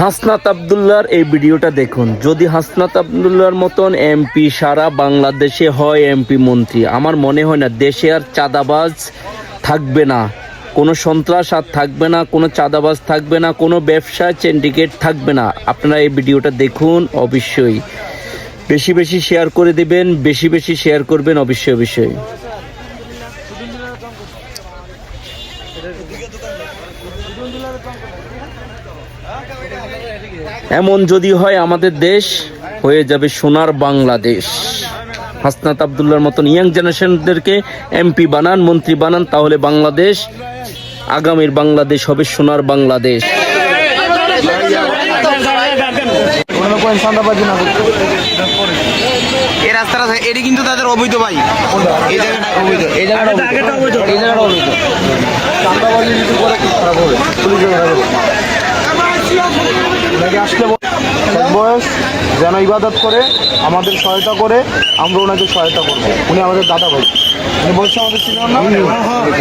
হাসনাত আব্দুল্লাহর এই ভিডিওটা দেখুন। যদি হাসনাত আব্দুল্লাহর মতন এমপি সারা বাংলাদেশে হয় এমপি মন্ত্রী, আমার মনে হয় না দেশে আর চাঁদাবাজ থাকবে না, কোনো সন্ত্রাস আর থাকবে না, কোনো চাঁদাবাজ থাকবে না, কোনো ব্যবসা সিন্ডিকেট থাকবে না। আপনারা এই ভিডিওটা দেখুন, অবশ্যই বেশি বেশি শেয়ার করে দিবেন, বেশি বেশি শেয়ার করবেন, অবশ্যই অবশ্যই। এমন যদি হয় আমাদের দেশ হয়ে যাবে সোনার বাংলাদেশ। হাসনাত আব্দুল্লাহর মতন ইয়াং জেনারেশনদেরকে এমপি বানান, মন্ত্রী বানান, তাহলে বাংলাদেশ, আগামীর বাংলাদেশ হবে সোনার বাংলাদেশ। এই রাস্তাটা এটি কিন্তু তাদের অবৈধ ভাই, এই জায়গাটা অবৈধ, এই জায়গাটা অবৈধ, এই জায়গাটা অবৈধ। আসলে বয়স যেন ইবাদত করে, আমাদের সহায়তা করে, আমরা ওনাকে সহায়তা করবো। উনি আমাদের দাদা ভাই, উনি বলছে আমাদের সিনিয়র না,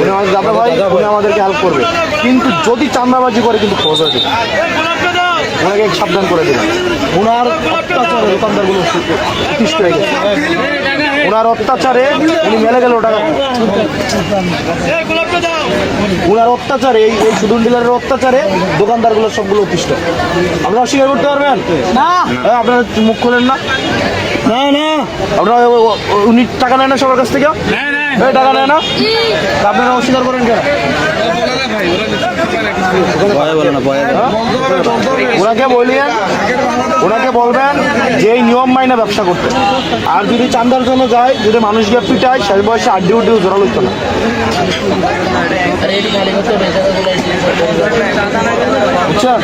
উনি আমাদের দাদা ভাই, উনি আমাদেরকে হেল্প করবে। কিন্তু যদি চাঁদাবাজি করে কিন্তু খোঁজ হয়ে যাবে, ওনাকে সাবধান করে দিলাম। ওনার অত্যাচারে দোকানদারগুলো অতিষ্ঠ হয়ে গেছে, ওনার অত্যাচারে উনি মেলে গেল টাকা। ওনার অত্যাচারে, এই সুদন ডিলারের অত্যাচারে দোকানদারগুলো সবগুলো অতিষ্ঠ। আপনারা অস্বীকার করতে পারবেন না? আপনারা মুখ খোলেন না, না না, আপনারা উনি টাকা নেয় না সবার কাছ থেকে, টাকা নেয় না, আপনারা অস্বীকার করেন কেন? ওনাকে বললেন, ওনাকে বলবেন যে এই নিয়ম মাইনা ব্যবসা করতে। আর যদি চান্দার জন্য যায়, যদি মানুষকে পিটায়, শেষ বয়সে আড্ডি উড্ডিও জোরাল হইতো না। বুঝছেন?